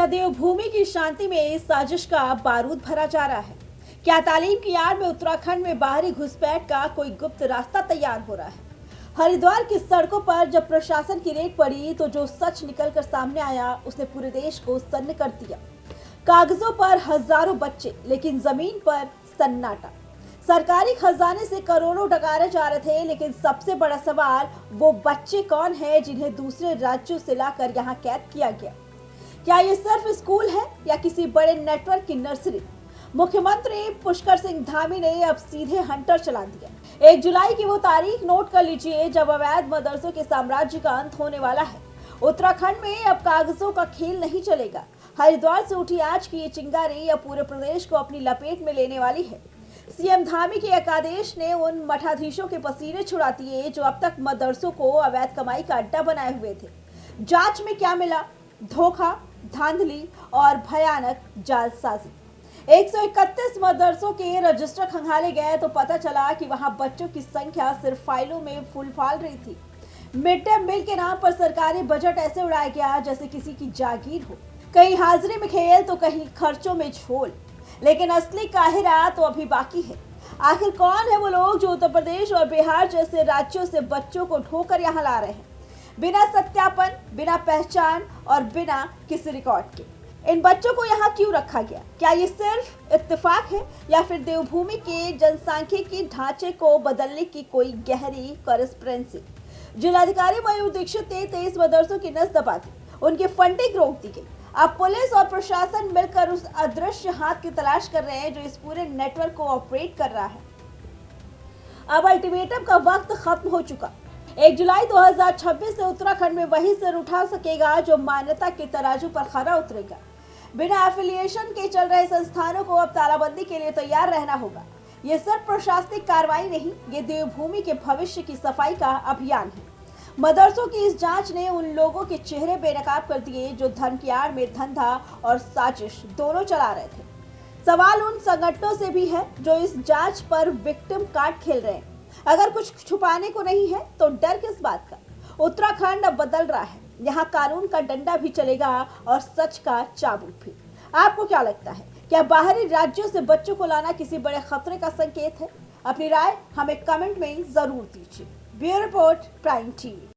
क्या देवभूमि की शांति में साजिश का बारूद भरा जा रहा है? क्या तालीम की आड़ में उत्तराखंड में बाहरी घुसपैठ का कोई गुप्त रास्ता तैयार हो रहा है? हरिद्वार की सड़कों पर जब प्रशासन की रेड पड़ी तो जो सच निकलकर सामने आया उसने पूरे देश को सन्न कर दिया। कागजों पर हजारों बच्चे, लेकिन जमीन पर सन्नाटा। सरकारी खजाने से करोड़ों डकारे जा रहे थे, लेकिन सबसे बड़ा सवाल वो बच्चे कौन है जिन्हें दूसरे राज्यों से लाकर यहाँ कैद किया गया? क्या ये सिर्फ स्कूल है या किसी बड़े नेटवर्क की नर्सरी? मुख्यमंत्री पुष्कर सिंह धामी ने अब सीधे हंटर चला दिया। 1 जुलाई की वो तारीख नोट कर लीजिए जब अवैध मदरसों के साम्राज्य का अंत होने वाला है। उत्तराखंड में अब कागजों का खेल नहीं चलेगा। हरिद्वार से उठी आज की ये चिंगारी अब पूरे प्रदेश को अपनी लपेट में लेने वाली है। सीएम धामी के एक आदेश ने उन मठाधीशों के पसीने छुड़ा दिए जो अब तक मदरसों को अवैध कमाई का अड्डा बनाए हुए थे। जांच में क्या मिला? धोखा, धांधली और भयानक जालसाजी। 131 मदरसों के रजिस्टर खंगाले गए तो पता चला कि वहां बच्चों की संख्या सिर्फ फाइलों में फूल-फाल रही थी। मिड डे मील के नाम पर सरकारी बजट ऐसे उड़ाया गया जैसे किसी की जागीर हो। कहीं हाजिरी में खेल तो कहीं खर्चों में झोल। लेकिन असली काहिरा तो अभी बाकी है। आखिर कौन है वो लोग जो उत्तर प्रदेश और बिहार जैसे राज्यों से बच्चों को ढोकर यहाँ ला रहे हैं, बिना सत्यापन, बिना पहचान और बिना किसी रिकॉर्ड के? इन बच्चों को यहाँ क्यों रखा गया? क्या ये सिर्फ इत्तेफाक है या फिर देवभूमि के जनसांख्यिकी ढांचे को बदलने की कोई गहरी कॉरेस्पॉन्डेंसी? जिलाधिकारी मयूर दीक्षित ने 23 मदरसों की नस दबा दी, उनकी फंडिंग रोक दी गई। अब पुलिस और प्रशासन मिलकर उस अदृश्य हाथ की तलाश कर रहे हैं जो इस पूरे नेटवर्क को ऑपरेट कर रहा है। अब अल्टीमेटम का वक्त खत्म हो चुका। 1 जुलाई 2026 से उत्तराखंड में वही सिर उठा सकेगा जो मान्यता के तराजू पर खरा उतरेगा। बिना एफिलिएशन के चल रहे संस्थानों को अब तालाबंदी के लिए तैयार रहना होगा। ये सिर्फ प्रशासनिक कार्रवाई नहीं, ये देवभूमि के भविष्य की सफाई का अभियान है। मदरसों की इस जांच ने उन लोगों के चेहरे बेनकाब कर दिए जो धन की आड़ में धंधा और साजिश दोनों चला रहे थे। सवाल उन संगठनों से भी है जो इस जांच पर विक्टिम कार्ड खेल रहे हैं। अगर कुछ छुपाने को नहीं है तो डर किस बात का? उत्तराखंड अब बदल रहा है। यहाँ कानून का डंडा भी चलेगा और सच का चाबुक भी। आपको क्या लगता है? क्या बाहरी राज्यों से बच्चों को लाना किसी बड़े खतरे का संकेत है? अपनी राय हमें कमेंट में जरूर दीजिए। Bureau report, prime TV.